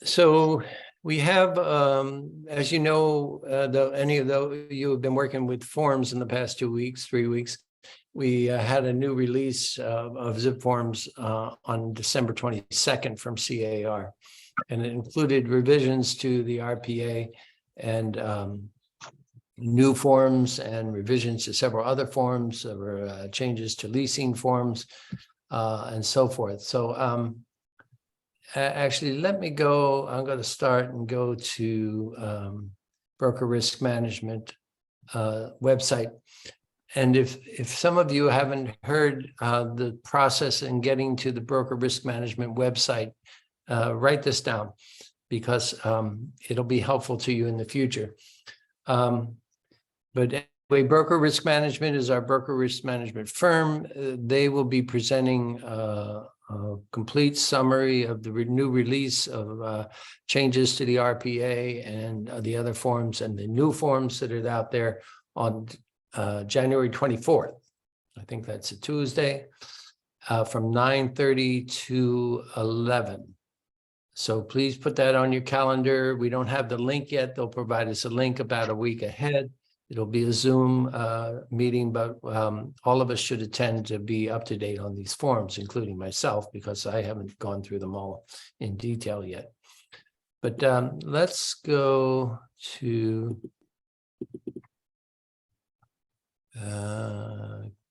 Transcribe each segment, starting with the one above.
So we have, as you know, any of those you have been working with forms in the past 2 weeks, 3 weeks. We had a new release of zip forms on December 22nd from CAR, and it included revisions to the RPA and new forms and revisions to several other forms. There were changes to leasing forms and so forth. So actually, let me go. I'm going to start and go to Broker Risk Management website. And if some of you haven't heard the process in getting to the Broker Risk Management website, write this down because it'll be helpful to you in the future. But anyway, Broker Risk Management is our broker risk management firm. They will be presenting a complete summary of the new release of changes to the RPA and the other forms and the new forms that are out there on January 24th. I think that's a Tuesday from 9:30 to 11. So please put that on your calendar. We don't have the link yet. They'll provide us a link about a week ahead. It'll be a Zoom meeting, but all of us should attend to be up to date on these forms, including myself, because I haven't gone through them all in detail yet. But let's go to,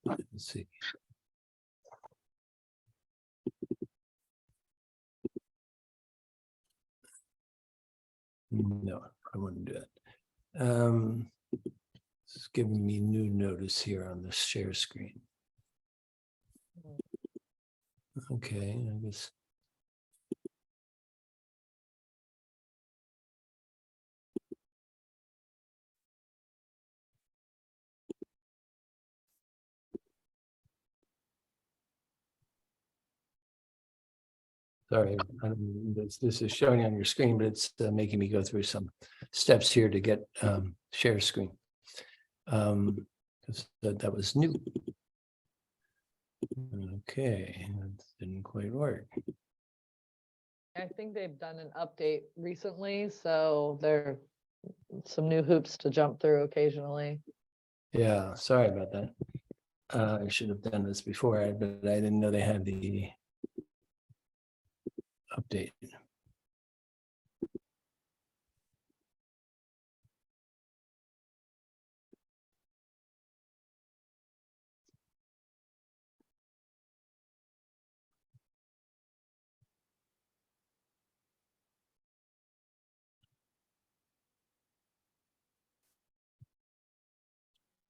let's see. No, I wouldn't do that. It's giving me new notice here on the share screen. Okay, I guess. Sorry, this is showing on your screen, but it's making me go through some steps here to get share screen. That was new. Okay, that didn't quite work. I think they've done an update recently, so there are some new hoops to jump through occasionally. Yeah, sorry about that. I should have done this before, but I didn't know they had the update.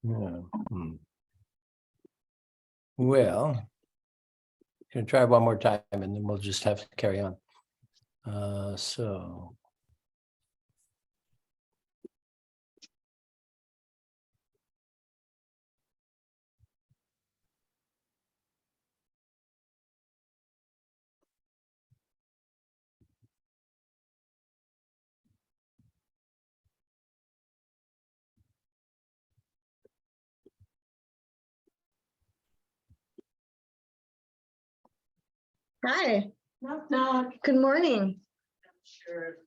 Yeah. Well, gonna try one more time and then we'll just have to carry on. So. Hi, Knock, knock. good morning. I'm sure,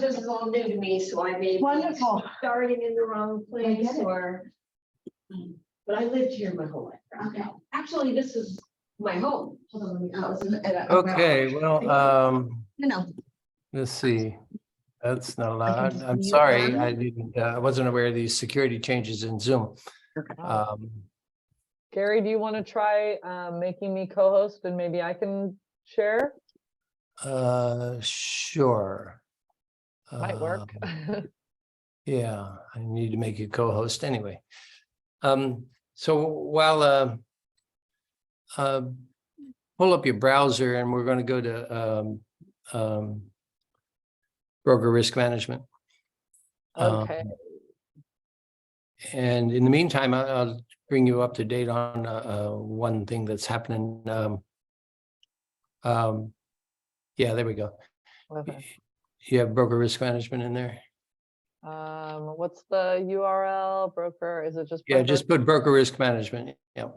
this is all new to me, so I may be Wonderful. starting in the wrong place get it. or. But I lived here my whole life. Okay. Actually, this is my home. Hold on, let me, oh, it's Okay, well, No. let's see. That's not I can allowed. just I'm mute sorry, them. I didn't, I wasn't aware of these security changes in Zoom. Gary, do you want to try making me co-host and maybe I can share? Sure. Might work. Yeah, I need to make you co-host anyway. So while pull up your browser and we're going to go to Broker Risk Management. Okay. And in the meantime, I'll bring you up to date on one thing that's happening. Yeah, there we go. Okay. You have Broker Risk Management in there? What's the URL broker? Is it just Yeah, broker? just put Broker Risk Management. Yeah.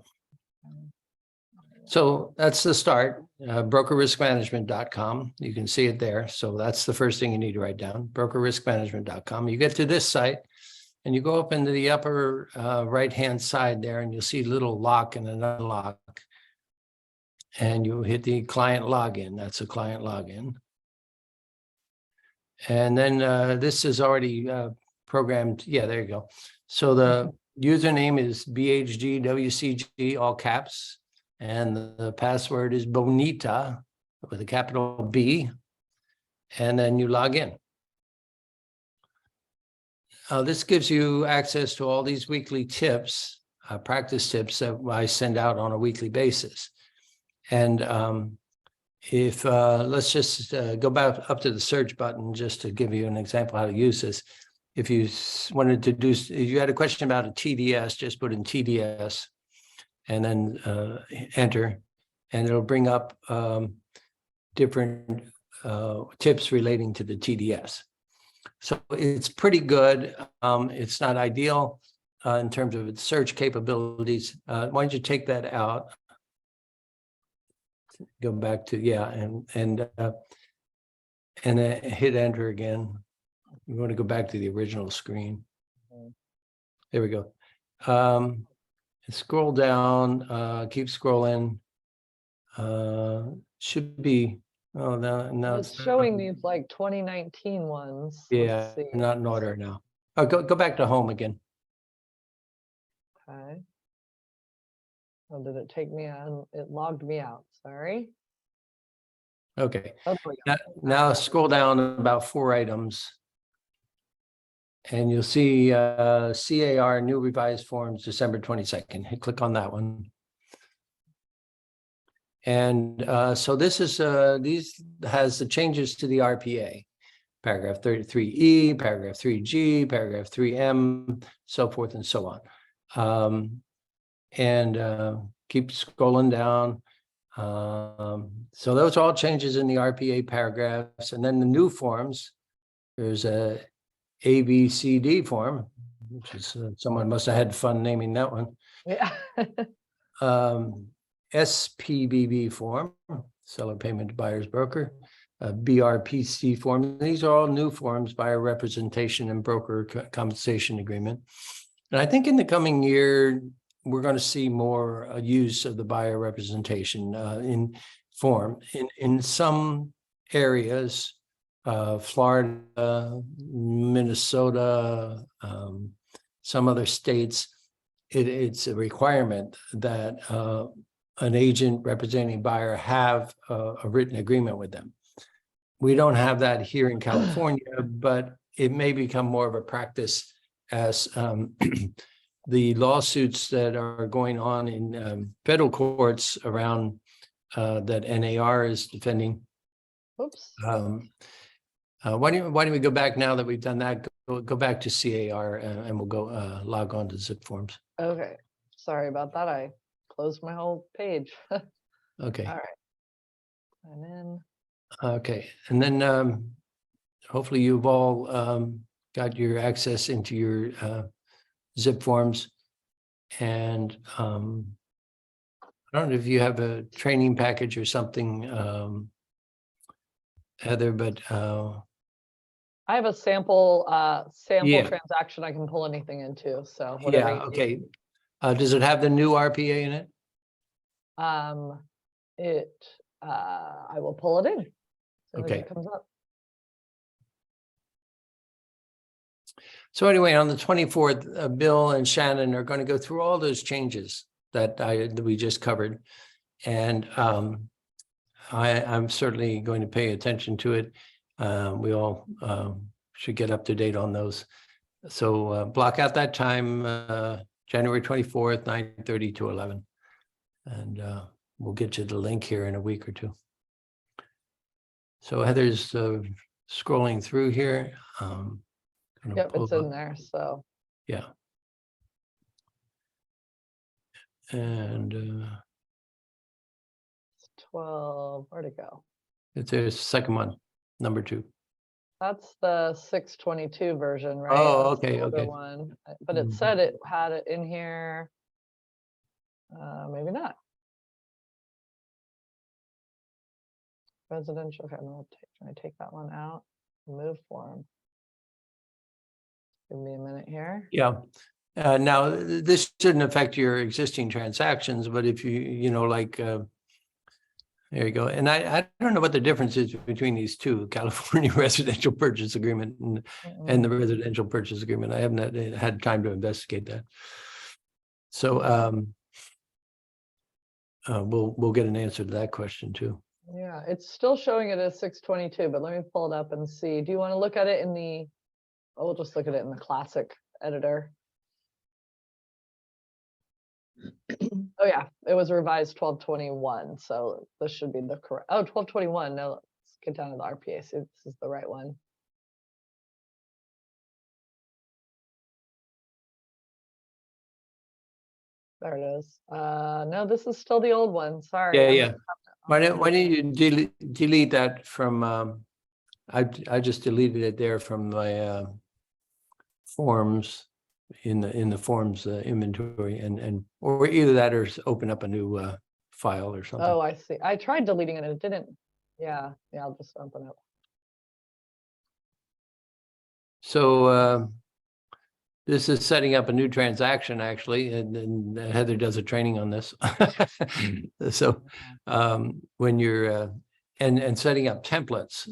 So that's the start, brokerriskmanagement.com. You can see it there. So that's the first thing you need to write down, brokerriskmanagement.com. You get to this site and you go up into the upper right-hand side there and you'll see a little lock and an unlock. And you hit the client login. That's a client login. And then this is already programmed. Yeah, there you go. So the username is BHGWCG, all caps. And the password is Bonita with a capital B. And then you log in. This gives you access to all these weekly tips, practice tips that I send out on a weekly basis. And if let's just go back up to the search button just to give you an example how to use this. If you wanted to do, if you had a question about a TDS, just put in TDS and then enter, and it'll bring up different tips relating to the TDS. So it's pretty good. It's not ideal in terms of its search capabilities. Why don't you take that out? Go back to, yeah, and then hit enter again. You want to go back to the original screen. There we go. Scroll down, keep scrolling. Should be, oh, no, It's showing these like 2019 ones. Yeah, Let's see. not in order now. Oh, go back to home again. Okay. Oh, did it take me on? It logged me out. Sorry. Okay, Oh, there we go. now scroll down about 4 items. And you'll see CAR new revised forms December 22nd. Click on that one. And so this is these has the changes to the RPA, paragraph 33E, paragraph 3G, paragraph 3M, so forth and so on. Keep scrolling down. So those are all changes in the RPA paragraphs, and then the new forms. There's a ABCD form, which is someone must have had fun naming that one. Yeah. SPBB form, seller payment to buyer's broker, BRPC form. These are all new forms, buyer representation and broker compensation agreement. And I think in the coming year, we're going to see more use of the buyer representation in form in some areas. Florida, Minnesota, some other states, it's a requirement that an agent representing a buyer have a written agreement with them. We don't have that here in California, but it may become more of a practice as the lawsuits that are going on in federal courts around that NAR is defending. Oops. Why don't we go back now that we've done that? Go back to CAR and we'll go log on to zip forms. Okay. Sorry about that. I closed my whole page. Okay. All right. And then. Okay. And then hopefully you've all got your access into your zip forms. And I don't know if you have a training package or something, Heather, but I have a sample Yeah. transaction I can pull anything into. So whatever. yeah, you need. okay. Does it have the new RPA in it? I will pull it in. As soon as Okay. it comes up. So anyway, on the 24th, Bill and Shannon are going to go through all those changes that we just covered. And I'm certainly going to pay attention to it. We all should get up to date on those. So block out that time, January 24th, 9:30 to 11. And we'll get you the link here in a week or two. So Heather's scrolling through here. Yep, it's in there. So yeah. And 12. Where'd it go? it's the second one, number 2. That's the 622 version, right? Oh, That's the okay, older okay. one. But it Mhm. said it had it in here. Maybe not. residential, okay, I'm gonna try to take that one out, move form. Give me a minute here. Yeah. Now, this shouldn't affect your existing transactions, but if you know, like, there you go. And I don't know what the difference is between these two, California residential purchase agreement and the residential purchase agreement. I haven't had time to investigate that. So we'll get an answer to that question too. Yeah, it's still showing it as 622, but let me pull it up and see. Do you want to look at it in the, oh, we'll just look at it in the classic editor. Oh yeah, it was revised 1221, so this should be the correct, oh, 1221, no, let's get down to the RPA, see if this is the right one. There it is. No, this is still the old one, sorry. Yeah, I'm yeah. gonna Why don't you delete that from, I just deleted it there from my forms in the forms inventory and or either that or open up a new file or something. Oh, I see. I tried deleting it and it didn't. Yeah, I'll just open it. So this is setting up a new transaction actually, and Heather does a training on this. So when you're and setting up templates,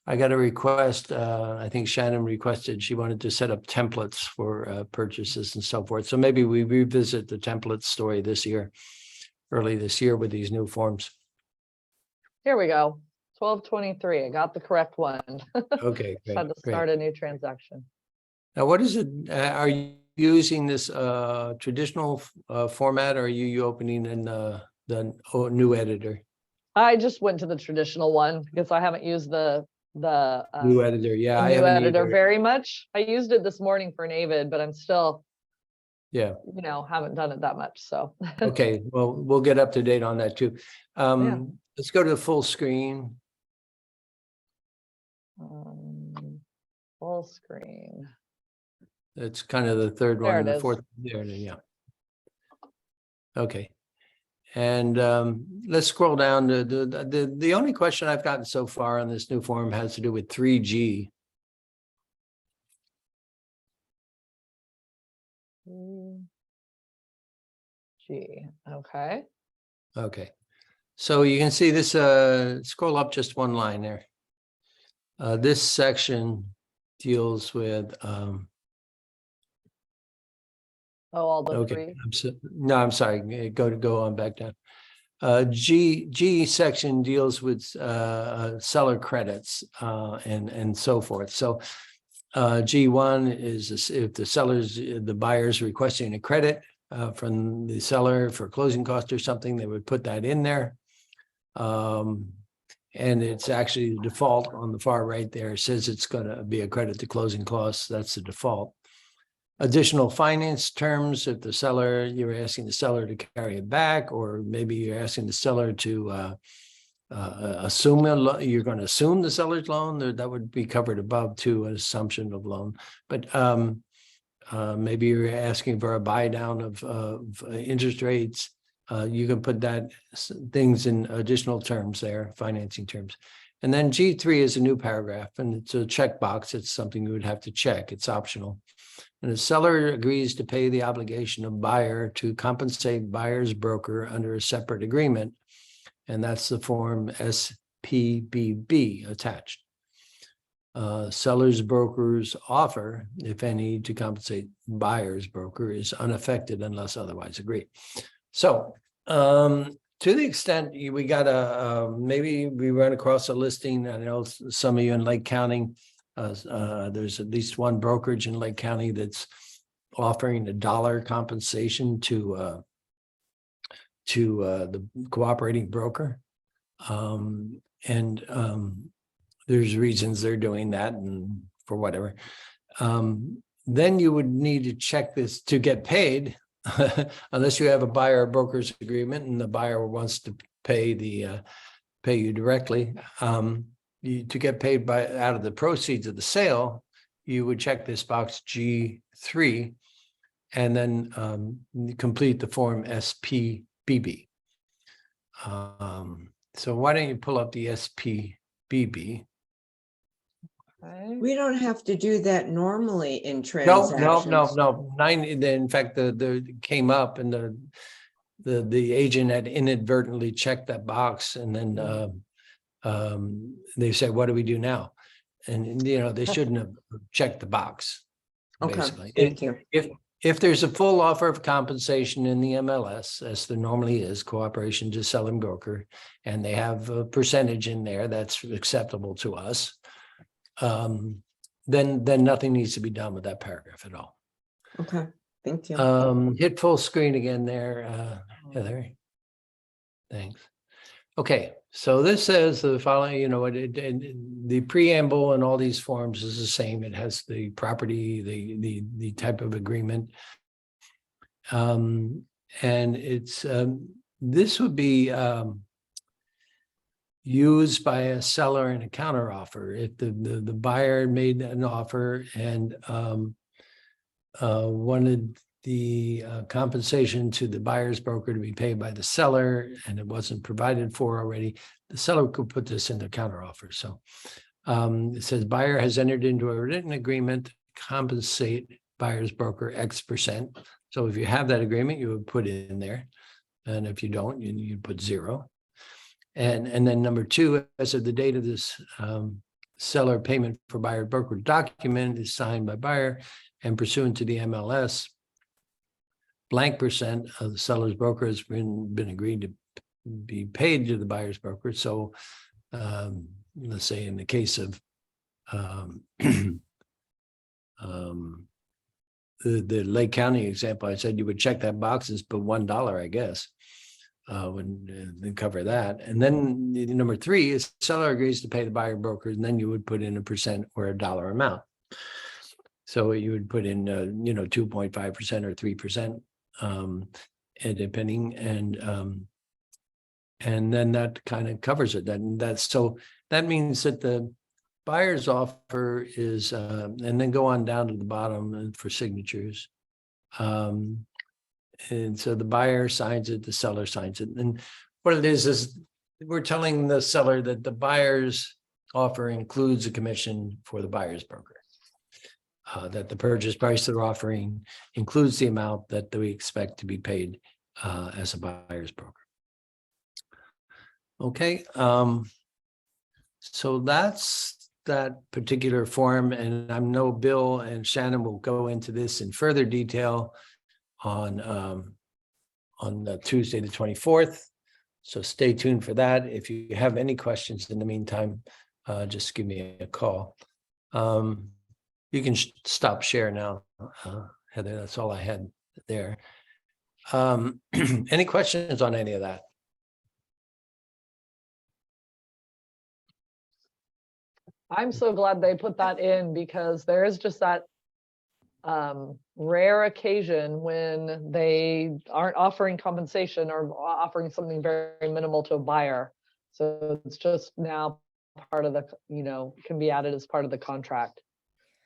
I got a request. I think Shannon requested she wanted to set up templates for purchases and so forth. So maybe we revisit the template story early this year with these new forms. Here we go. 1223. I got the correct one. Okay, Just had to start a new transaction. Now, what is it? Are you using this traditional format, or are you opening in the new editor? I just went to the traditional one because I haven't used the New editor, yeah, I new haven't editor either. very much. I used it this morning for Navid, but I'm still, Yeah. haven't done it that much. So Okay, well, we'll get up to date on that too. Let's go to the full screen. full screen. It's kind of the third There one, it the is. fourth. There, yeah. Okay. And let's scroll down to the only question I've gotten so far on this new form has to do with 3G. G. Okay. Okay. So you can see this, scroll up just one line there. This section deals with All the okay. three. No, I'm sorry. Go on back down. G section deals with seller credits and so forth. So G1 is if the buyer's requesting a credit from the seller for closing cost or something, they would put that in there. And it's actually the default on the far right there. It says it's going to be a credit to closing costs. That's the default. Additional finance terms, if you're asking the seller to carry it back, or maybe you're asking the seller to assume you're going to assume the seller's loan, that would be covered above to an assumption of loan. But maybe you're asking for a buy down of interest rates. You can put that things in additional terms there, financing terms. And then G3 is a new paragraph, and it's a checkbox. It's something you would have to check. It's optional. And the seller agrees to pay the obligation of buyer to compensate buyer's broker under a separate agreement. And that's the form SPBB attached. Seller's broker's offer, if any, to compensate buyer's broker is unaffected unless otherwise agreed. So to the extent we got maybe we run across a listing. I know some of you in Lake County, there's at least one brokerage in Lake County that's offering $1 compensation to the cooperating broker. There's reasons they're doing that and for whatever. Then you would need to check this to get paid, unless you have a buyer or broker's agreement and the buyer wants to pay you directly. To get paid out of the proceeds of the sale, you would check this box G3 and then complete the form SPBB. So why don't you pull up the SPBB? Okay. We don't have to do that normally in No, transactions. no. In fact, the came up and the agent had inadvertently checked that box and then they said, what do we do now? And, they shouldn't have checked the box. Okay, Basically, thank you. if there's a full offer of compensation in the MLS, as there normally is, cooperation to selling broker, and they have a percentage in there that's acceptable to us, then nothing needs to be done with that paragraph at all. Okay, thank you. Hit full screen again there, Heather. Thanks. Okay, so this says the following, the preamble and all these forms is the same. It has the property, the type of agreement. And it's, this would be used by a seller in a counter offer. If the buyer made an offer and wanted the compensation to the buyer's broker to be paid by the seller, and it wasn't provided for already, the seller could put this in their counteroffer. So it says buyer has entered into a written agreement to compensate buyer's broker X%. So if you have that agreement, you would put it in there. And if you don't, you put 0. And then number 2, as of the date of this seller payment for buyer broker document is signed by buyer and pursuant to the MLS, blank percent of the seller's broker has been agreed to be paid to the buyer's broker. So let's say in the case of the Lake County example, I said you would check that box and put $1, I guess, would cover that. And then number 3 is seller agrees to pay the buyer broker, and then you would put in a percent or a dollar amount. So you would put in 2.5% or 3%. And depending, and then that kind of covers it. So that means that the buyer's offer is, and then go on down to the bottom for signatures. And so the buyer signs it, the seller signs it. And what it is we're telling the seller that the buyer's offer includes a commission for the buyer's broker. That the purchase price they're offering includes the amount that we expect to be paid as a buyer's broker. Okay, so that's that particular form, and I know Bill and Shannon will go into this in further detail on Tuesday the 24th. So stay tuned for that. If you have any questions in the meantime, just give me a call. You can stop share now, Heather. That's all I had there. Any questions on any of that? I'm so glad they put that in, because there is just that rare occasion when they aren't offering compensation or offering something very minimal to a buyer. So it's just now part of the, can be added as part of the contract,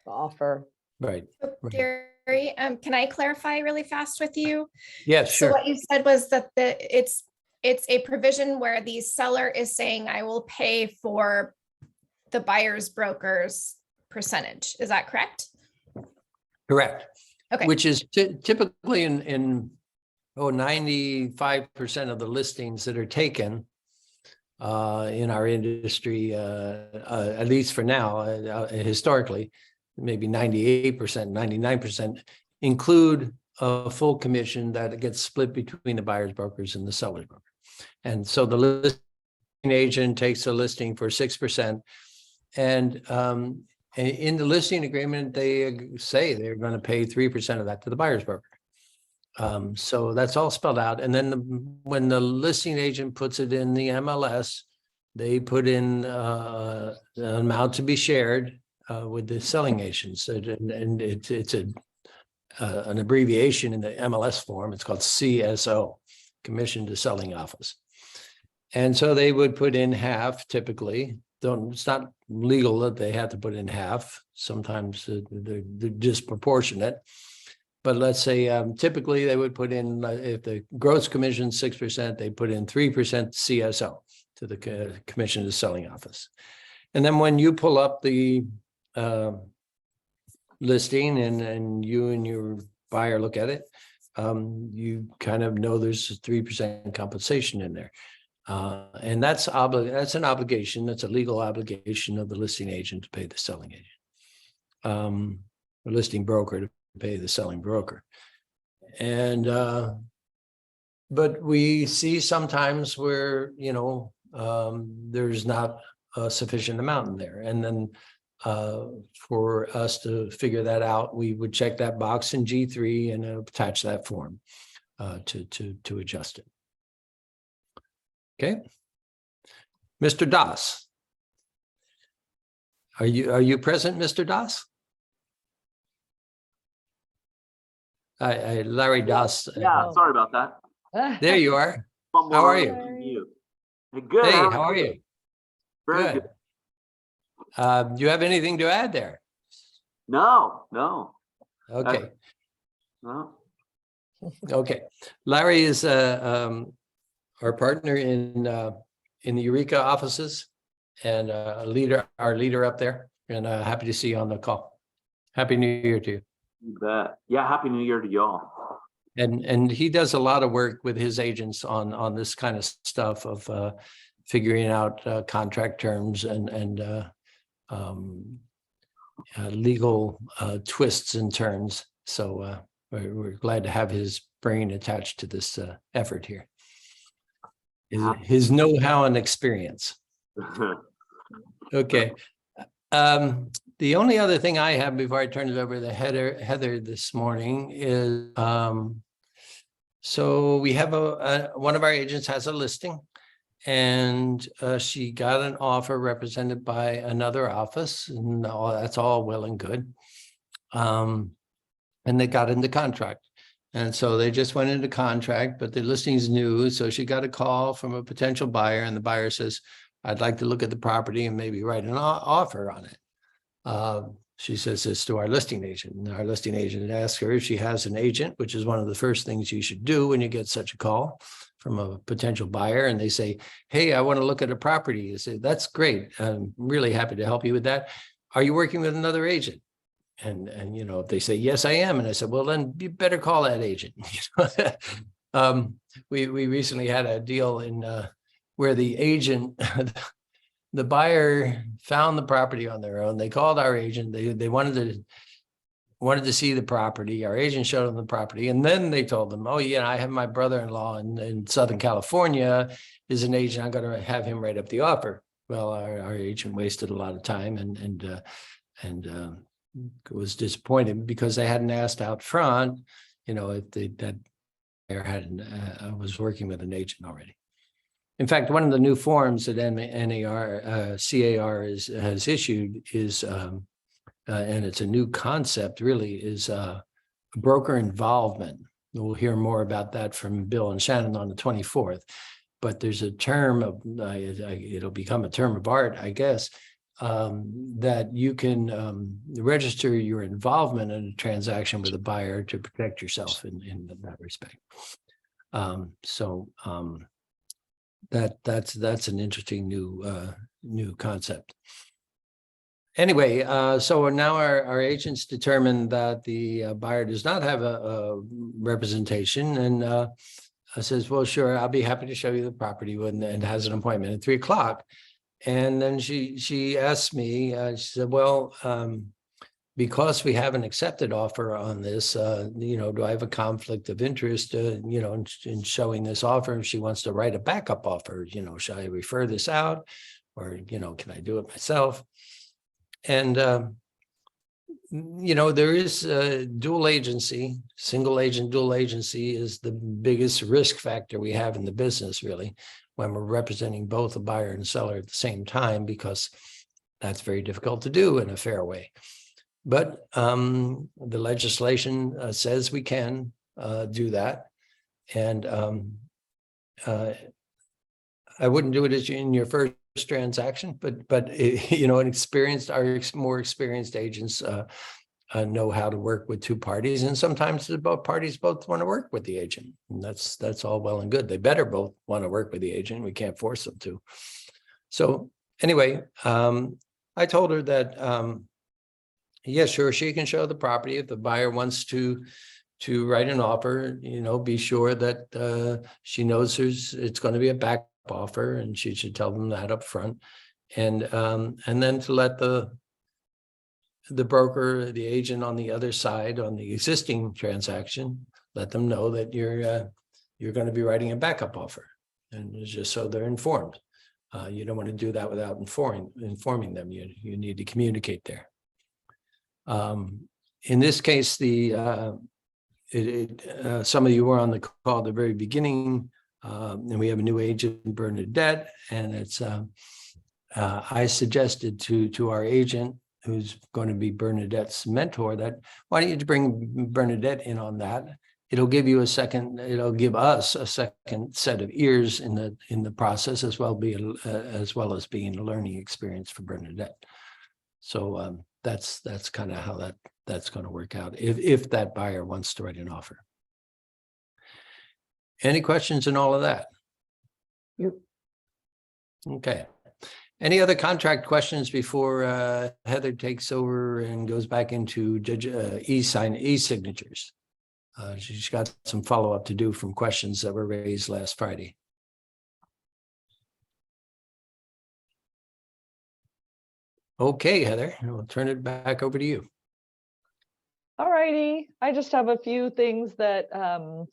the offer. Right. Gary, can I clarify really fast with you? Yes, So sure. what you said was that it's a provision where the seller is saying, I will pay for the buyer's broker's percentage. Is that correct? Correct. Okay. Which is typically in 95% of the listings that are taken in our industry, at least for now, historically, maybe 98%, 99% include a full commission that gets split between the buyer's brokers and the seller's broker. And so the listing agent takes a listing for 6%. And in the listing agreement, they say they're going to pay 3% of that to the buyer's broker. So that's all spelled out. And then when the listing agent puts it in the MLS, they put in an amount to be shared with the selling agents. And it's an abbreviation in the MLS form. It's called CSO, Commission to Selling Office. And so they would put in half typically. It's not legal that they have to put in half. Sometimes they're disproportionate. But let's say typically they would put in, if the gross commission is 6%, they put in 3% CSO commission to the selling office. And then when you pull up the listing and you and your buyer look at it, you kind of know there's 3% compensation in there. And that's an obligation, that's a legal obligation of the listing agent to pay the selling agent. The listing broker to pay the selling broker. And but we see sometimes where, there's not a sufficient amount in there. And then for us to figure that out, we would check that box in G3 and attach that form to adjust it. Okay. Mr. Das. Are you present, Mr. Das? Larry Das. Yeah, sorry about that. There you are. One How more are you? on mute. Hey, good. Hey, how are you? Very Good. good. Do you have anything to add there? No. Okay. No. Okay. Larry is our partner in the Eureka offices and our leader up there. And happy to see you on the call. Happy New Year to you. You bet. Yeah, Happy New Year to y'all. And he does a lot of work with his agents on this kind of stuff of figuring out contract terms and legal twists and turns. So we're glad to have his brain attached to this effort here. His know-how and experience. Okay. The only other thing I have before I turn it over to Heather this morning is, so we have one of our agents has a listing, and she got an offer represented by another office, and that's all well and good. And they got into contract. And so they just went into contract, but the listing's new. So she got a call from a potential buyer, and the buyer says, I'd like to look at the property and maybe write an offer on it. She says this to our listing agent, and our listing agent asks her if she has an agent, which is one of the first things you should do when you get such a call from a potential buyer. And they say, hey, I want to look at a property. You say, that's great. I'm really happy to help you with that. Are you working with another agent? And if they say, yes, I am. And I said, well, then you better call that agent. We recently had a deal in where the agent, the buyer found the property on their own. They called our agent. They wanted to see the property. Our agent showed them the property. And then they told them, oh, yeah, I have my brother-in-law in Southern California is an agent. I'm going to have him write up the offer. Well, our agent wasted a lot of time and was disappointed because they hadn't asked out front, if that buyer was working with an agent already. In fact, one of the new forms that CAR has issued is, and it's a new concept really, is broker involvement. We'll hear more about that from Bill and Shannon on the 24th. But there's a term of, it'll become a term of art, I guess, that you can register your involvement in a transaction with a buyer to protect yourself in that respect. That's an interesting new concept. Anyway, so now our agents determined that the buyer does not have a representation, and says, well, sure, I'll be happy to show you the property and has an appointment at 3:00. And then she asked me, she said, well, because we have an accepted offer on this, do I have a conflict of interest, in showing this offer? If she wants to write a backup offer, should I refer this out, or, can I do it myself? And, there is dual agency, single agent, dual agency is the biggest risk factor we have in the business, really, when we're representing both a buyer and seller at the same time, because that's very difficult to do in a fair way. But the legislation says we can do that. And I wouldn't do it in your first transaction, but more experienced agents know how to work with two parties, and sometimes the both parties both want to work with the agent, and that's all well and good. They better both want to work with the agent. We can't force them to. So anyway, I told her that yeah, sure, she can show the property if the buyer wants to write an offer. Be sure that she knows it's going to be a back offer, and she should tell them that up front, and then to let the broker, the agent on the other side on the existing transaction, let them know that you're going to be writing a backup offer, and just so they're informed. You don't want to do that without informing them. You need to communicate there. In this case, some of you were on the call at the very beginning, and we have a new agent, Bernadette, and it's I suggested to our agent, who's going to be Bernadette's mentor, that why don't you bring Bernadette in on that? It'll give us a second set of ears in the process, as well as being a learning experience for Bernadette. So that's kind of how that's going to work out if that buyer wants to write an offer. Any questions in all of that? Yep. Okay. Any other contract questions before Heather takes over and goes back into e-signatures? She's got some follow-up to do from questions that were raised last Friday. Okay, Heather, I'll turn it back over to you. All righty. I just have a few things that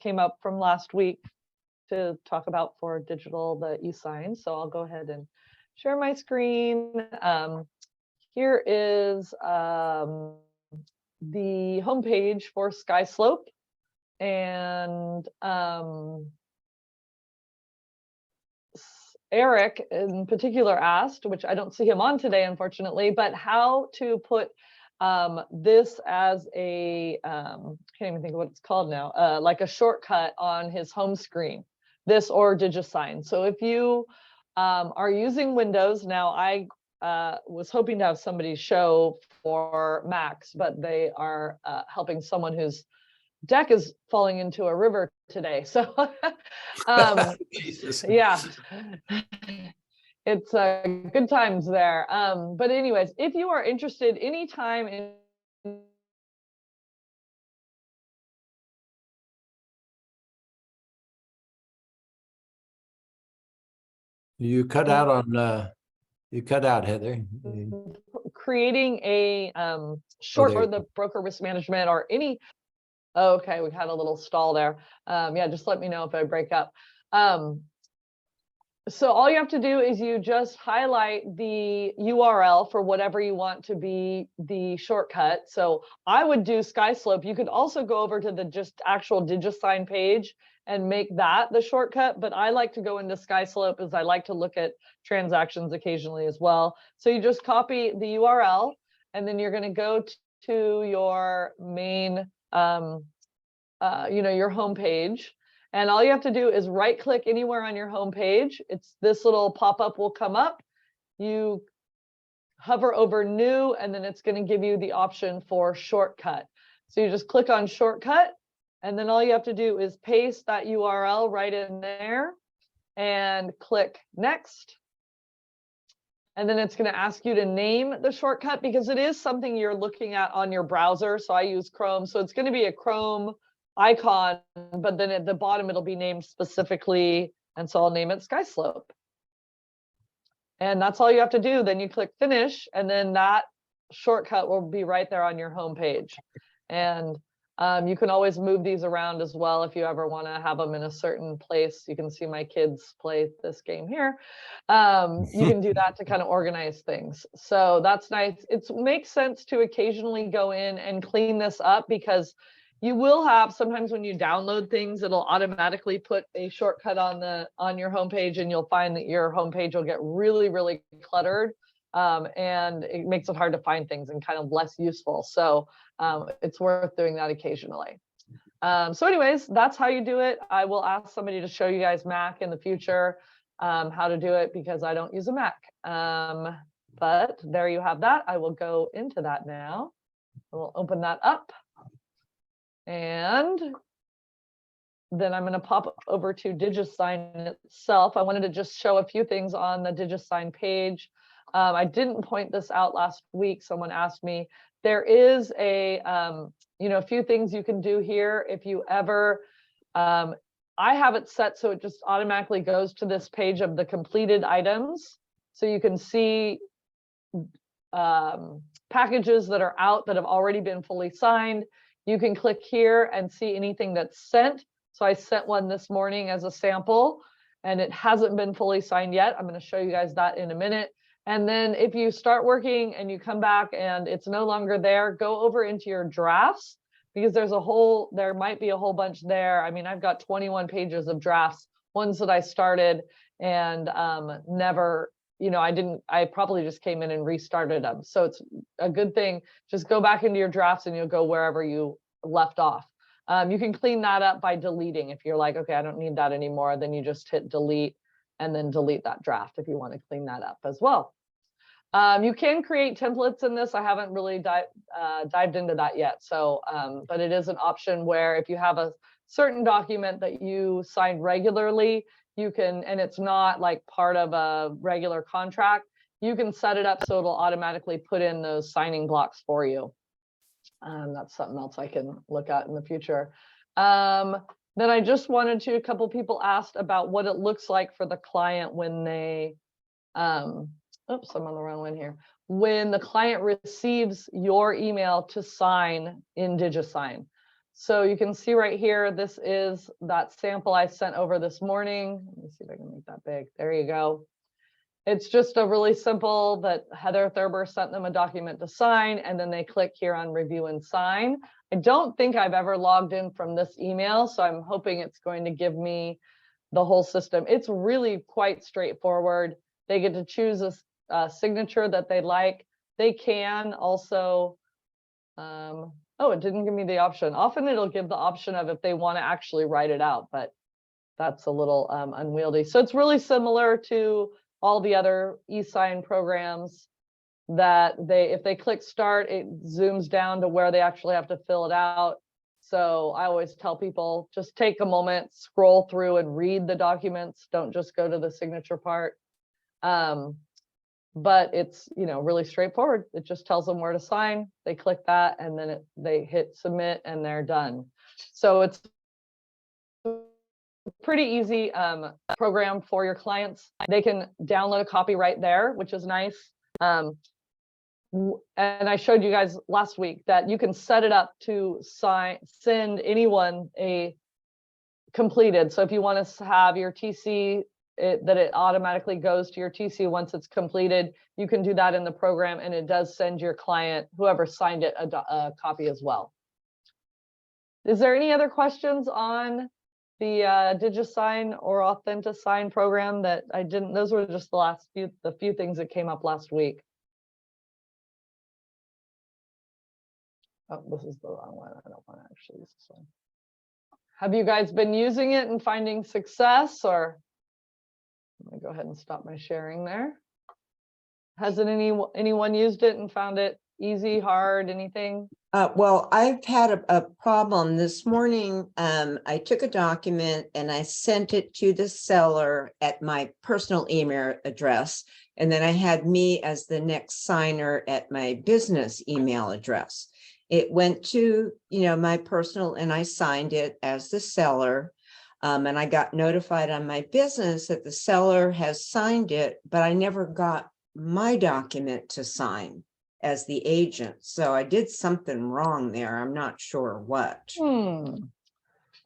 came up from last week to talk about for the e-sign. So I'll go ahead and share my screen. Here is the homepage for SkySlope. And Eric in particular asked, which I don't see him on today, unfortunately, but how to put this as a, can't even think of what it's called now, like a shortcut on his home screen, this or DigiSign. So if you are using Windows, now I was hoping to have somebody show for Macs, but they are helping someone whose deck is falling into a river today. So yeah, it's good times there. But anyways, if you are interested anytime in You cut out on Heather. creating a short there for you the broker risk management or any. Okay, we had a little stall there. Yeah, just let me know if I break up. So all you have to do is you just highlight the URL for whatever you want to be the shortcut. So I would do SkySlope. You could also go over to the just actual DigiSign page and make that the shortcut. But I like to go into SkySlope as I like to look at transactions occasionally as well. So you just copy the URL, and then you're going to go to your main, your home page. And all you have to do is right click anywhere on your home page. It's this little pop-up will come up. You hover over new, and then it's going to give you the option for shortcut. So you just click on shortcut, and then all you have to do is paste that URL right in there and click next. And then it's going to ask you to name the shortcut because it is something you're looking at on your browser. So I use Chrome. So it's going to be a Chrome icon, but then at the bottom it'll be named specifically, and so I'll name it SkySlope. And that's all you have to do. Then you click finish, and then that shortcut will be right there on your home page. And you can always move these around as well if you ever want to have them in a certain place. You can see my kids play this game here. You can do that to kind of organize things. So that's nice. It makes sense to occasionally go in and clean this up, because you will have sometimes when you download things, it'll automatically put a shortcut on your homepage, and you'll find that your homepage will get really, really cluttered, and it makes it hard to find things and kind of less useful. So it's worth doing that occasionally. So anyways, that's how you do it. I will ask somebody to show you guys Mac in the future, how to do it, because I don't use a Mac. But there you have that. I will go into that now. We'll open that up. And then I'm going to pop over to DigiSign itself. I wanted to just show a few things on the DigiSign page. I didn't point this out last week. Someone asked me. There is a a few things you can do here if you ever. I have it set so it just automatically goes to this page of the completed items, so you can see packages that are out that have already been fully signed. You can click here and see anything that's sent. So I sent one this morning as a sample, and it hasn't been fully signed yet. I'm going to show you guys that in a minute. And then if you start working and you come back and it's no longer there, go over into your drafts, because there might be a whole bunch there. I mean, I've got 21 pages of drafts, ones that I started and never, I probably just came in and restarted them. So it's a good thing. Just go back into your drafts and you'll go wherever you left off. You can clean that up by deleting. If you're like, okay, I don't need that anymore, then you just hit delete and then delete that draft if you want to clean that up as well. You can create templates in this. I haven't really dived into that yet. So, but it is an option where if you have a certain document that you sign regularly, you can, and it's not like part of a regular contract, you can set it up so it'll automatically put in those signing blocks for you. That's something else I can look at in the future. Then I just wanted to, a couple people asked about what it looks like for the client when they, oops, I'm on the wrong one here. When the client receives your email to sign in DigiSign. So you can see right here, this is that sample I sent over this morning. Let me see if I can make that big. There you go. It's just a really simple that Heather Thurber sent them a document to sign, and then they click here on review and sign. I don't think I've ever logged in from this email, so I'm hoping it's going to give me the whole system. It's really quite straightforward. They get to choose a signature that they like. They can also, oh, it didn't give me the option. Often it'll give the option of if they want to actually write it out, but that's a little unwieldy. So it's really similar to all the other e-sign programs that if they click start, it zooms down to where they actually have to fill it out. So I always tell people, just take a moment, scroll through and read the documents. Don't just go to the signature part. But it's, really straightforward. It just tells them where to sign. They click that and then they hit submit and they're done. So it's pretty easy program for your clients. They can download a copy right there, which is nice. And I showed you guys last week that you can set it up to send anyone a completed. So if you want to have your TC, that it automatically goes to your TC once it's completed, you can do that in the program, and it does send your client, whoever signed it, a copy as well. Is there any other questions on the DigiSign or AuthentiSign program that I didn't? Those were just the few things that came up last week. Oh, this is the wrong one. I don't want to actually use this one. Have you guys been using it and finding success, or? Let me go ahead and stop my sharing there. Hasn't anyone used it and found it easy, hard, anything? Well, I've had a problem this morning. I took a document and I sent it to the seller at my personal email address. And then I had me as the next signer at my business email address. It went to, my personal, and I signed it as the seller. And I got notified on my business that the seller has signed it, but I never got my document to sign as the agent. So I did something wrong there. I'm not sure what.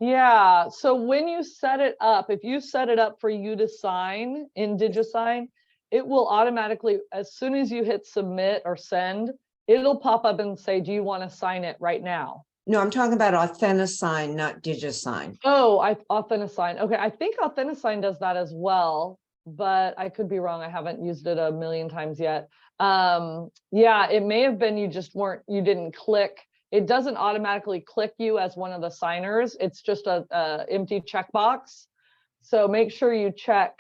Yeah. So when you set it up, if you set it up for you to sign in DigiSign, it will automatically, as soon as you hit submit or send, it'll pop up and say, do you want to sign it right now? No, I'm talking about AuthentiSign, not DigiSign. Oh, AuthentiSign. Okay, I think AuthentiSign does that as well, but I could be wrong. I haven't used it a million times yet. Yeah, it may have been you didn't click. It doesn't automatically click you as one of the signers. It's just a empty checkbox. So make sure you check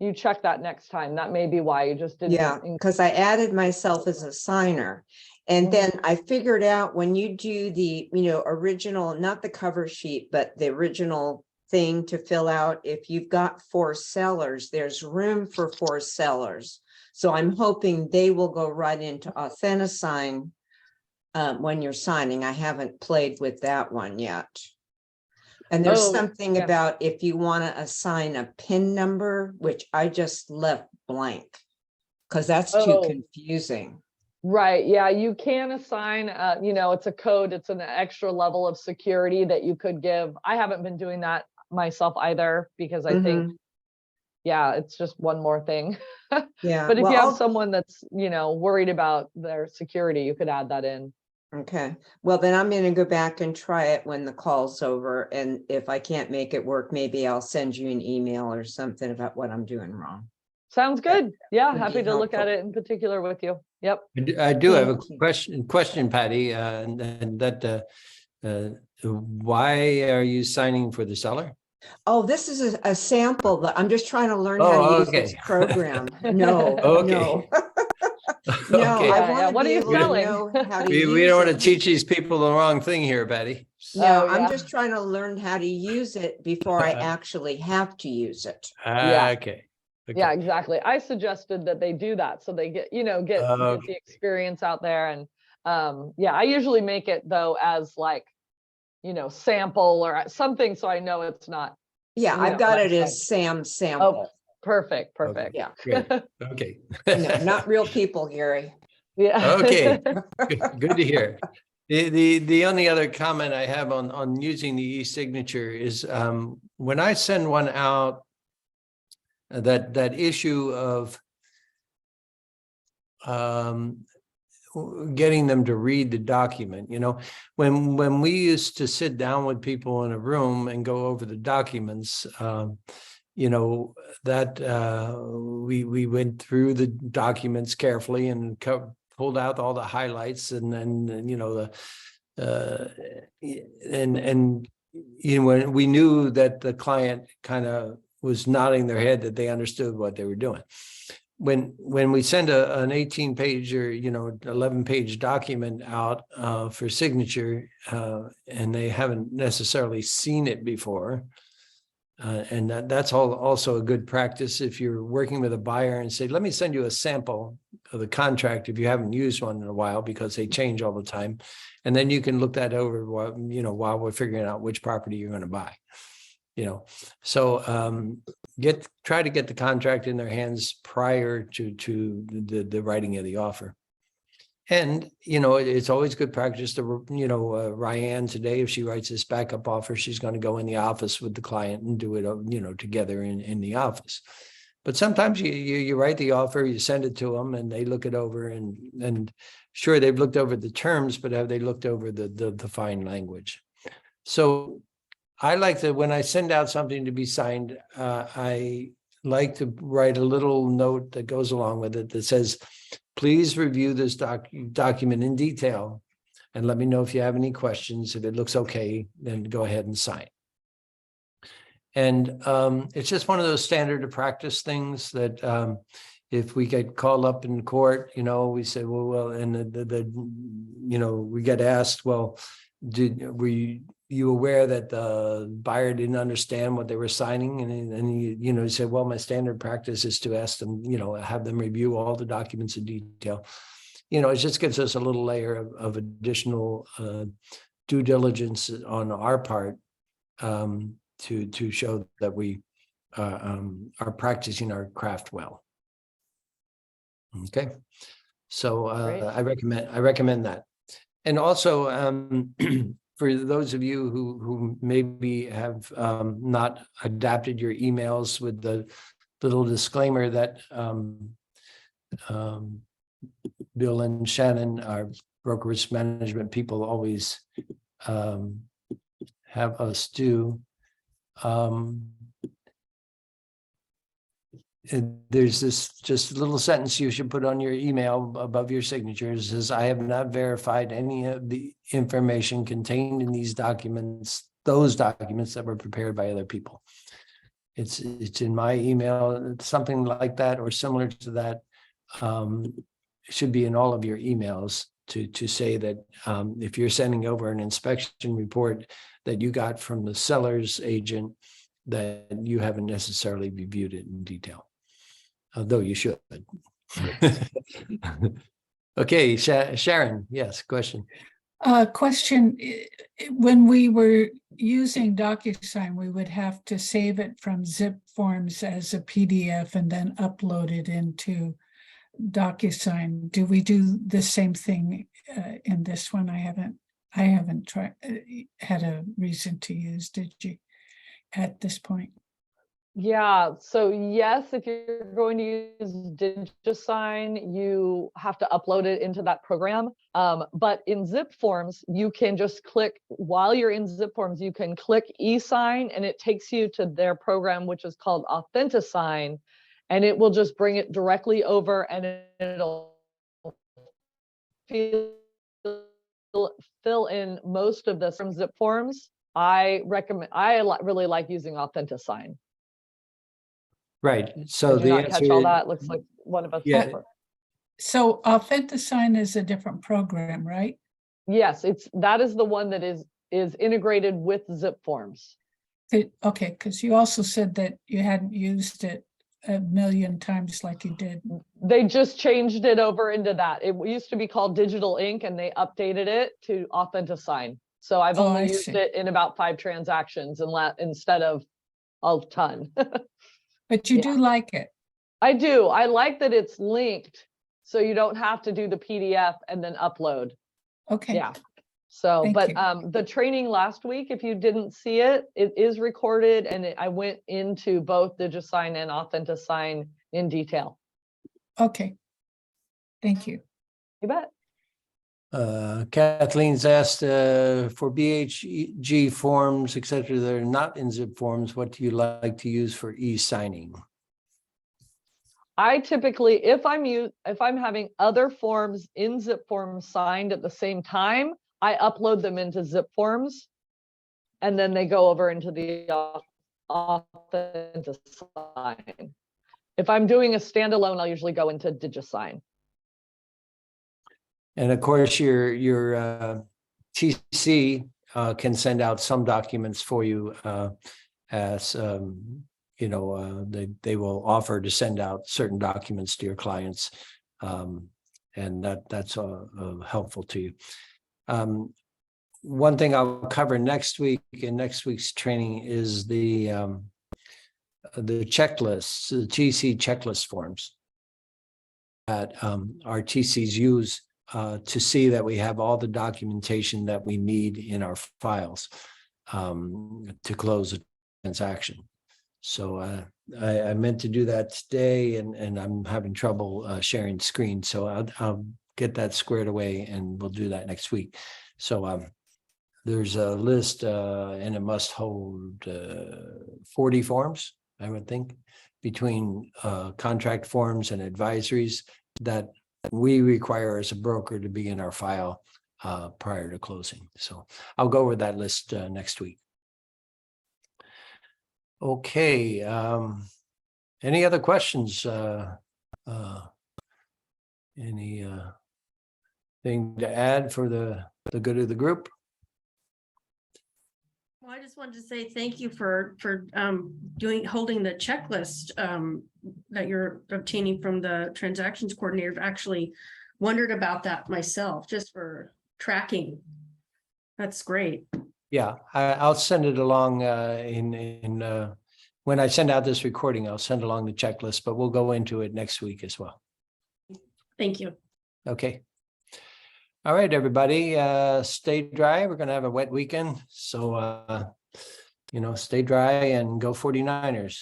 you check that next time. That may be why you just didn't. Yeah, because I added myself as a signer. And Mhm. then I figured out when you do the, original, not the cover sheet, but the original thing to fill out, if you've got 4 sellers, there's room for 4 sellers. So I'm hoping they will go right into AuthentiSign when you're signing. I haven't played with that one yet. And there's Oh, something yeah. about if you want to assign a PIN number, which I just left blank, because that's too Oh. confusing. Right, yeah, you can assign, it's a code, it's an extra level of security that you could give. I haven't been doing that myself either, because I think, Mhm. yeah, it's just one more thing. Yeah. But if well, you have I'll- someone that's, worried about their security, you could add that in. Okay, well, then I'm gonna go back and try it when the call's over, and if I can't make it work, maybe I'll send you an email or something about what I'm doing wrong. Sounds good. Yeah, would happy be to look at helpful. it in particular with you. Yep. I do have a Thank you. question, Patty, and that, why are you signing for the seller? Oh, this is a sample, but I'm just trying to learn how Oh, to use this okay. program. No, Okay. no, no, Okay. I Yeah, yeah. want What to are be you able to selling? know how to We use don't want to it. teach these people the wrong thing here, Patty. No, Oh, I'm yeah. just trying to learn how to use it before I actually have to use it. Yeah. Okay. Yeah, Okay. exactly. I suggested that they do that so they get get the Okay. experience out there. And yeah, I usually make it though as like, sample or something, so I know it's not. Yeah, I've what got I it said. as Sam Oh, sample. perfect, perfect. Yeah, Great. Okay. no, not real people, Gary. Yeah. Okay. Good to hear. The only other comment I have on using the e-signature is when I send one out, that issue of getting them to read the document, when we used to sit down with people in a room and go over the documents, that we went through the documents carefully and pulled out all the highlights, and then when we knew that the client kind of was nodding their head that they understood what they were doing. When we send an 18-page or 11-page document out for signature, and they haven't necessarily seen it before, and that's also a good practice if you're working with a buyer and say, let me send you a sample of the contract if you haven't used one in a while, because they change all the time, and then you can look that over while we're figuring out which property you're going to buy. So try to get the contract in their hands prior to the writing of the offer. And, it's always good practice to, Ryan today, if she writes this backup offer, she's going to go in the office with the client and do it, together in the office. But sometimes you write the offer, you send it to them, and they look it over, and sure, they've looked over the terms, but have they looked over the fine language? So I like to, when I send out something to be signed, I like to write a little note that goes along with it that says, please review this document in detail and let me know if you have any questions. If it looks okay, then go ahead and sign. And it's just one of those standard of practice things that if we get called up in court, we say, well, and we get asked, well, were you aware that the buyer didn't understand what they were signing? And you say, well, my standard practice is to ask them, have them review all the documents in detail. It just gives us a little layer of additional due diligence on our part to show that we are practicing our craft well. Okay, so I recommend that. And also, for those of you who maybe have not adapted your emails with the little disclaimer that Bill and Shannon, our broker risk management people, always have us do. There's this just little sentence you should put on your email above your signatures: says, I have not verified any of the information contained in these documents, those documents that were prepared by other people. It's in my email, it's something like that or similar to that. It should be in all of your emails to say that if you're sending over an inspection report that you got from the seller's agent, that you haven't necessarily reviewed it in detail, although you should. Okay, Sharon, yes, question. Question, when we were using DocuSign, we would have to save it from zip forms as a PDF and then upload it into DocuSign. Do we do the same thing in this one? I haven't tried, had a reason to use, did you, at this point? Yeah, so yes, if you're going to use DigiSign, you have to upload it into that program. But in zip forms, you can just click, while you're in zip forms, you can click eSign and it takes you to their program, which is called AuthentiSign. And it will just bring it directly over and it'll fill in most of the zip forms. I really like using AuthentiSign. Right, so Did you the not catch all answer, that? Looks like one of us. Yeah. So AuthentiSign is a different program, right? Yes, that is the one that is integrated with zip forms. Okay, because you also said that you hadn't used it a million times like you did. They just changed it over into that. It used to be called Digital Ink and they updated it to AuthentiSign. So I've Oh, only I used see. it in about 5 transactions instead of a ton. But you Yeah. do like it. I do. I like that it's linked, so you don't have to do the PDF and then upload. Okay. Yeah. So, Thank but you. the training last week, if you didn't see it, it is recorded and I went into both DigiSign and AuthentiSign in detail. Okay. Thank you. You bet. Kathleen's asked for BHG forms, et cetera, that are not in zip forms, what do you like to use for e-signing? I typically, if I'm having other forms in zip forms signed at the same time, I upload them into zip forms and then they go over into the AuthentiSign. If I'm doing a standalone, I'll usually go into DigiSign. And of course, your TC can send out some documents for you as you know, they will offer to send out certain documents to your clients, and that's helpful to you. One thing I'll cover next week in next week's training is the checklists, the TC checklist forms that our TCs use to see that we have all the documentation that we need in our files to close a transaction. So I meant to do that today and I'm having trouble sharing screen. So I'll get that squared away and we'll do that next week. So there's a list and it must hold 40 forms, I would think, between contract forms and advisories that we require as a broker to be in our file prior to closing. So I'll go over that list next week. Okay, any other questions? Any thing to add for the good of the group? Well, I just wanted to say thank you for holding the checklist that you're obtaining from the transactions coordinator. I've actually wondered about that myself, just for tracking. That's great. Yeah, I'll send it along when I send out this recording, I'll send along the checklist, but we'll go into it next week as well. Thank you. Okay. All right, everybody, stay dry. We're going to have a wet weekend. So, you know, stay dry and go 49ers.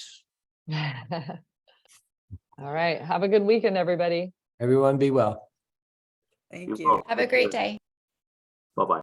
All right. Have a good weekend, everybody. Everyone be well. You both. Have a great day. Bye-bye.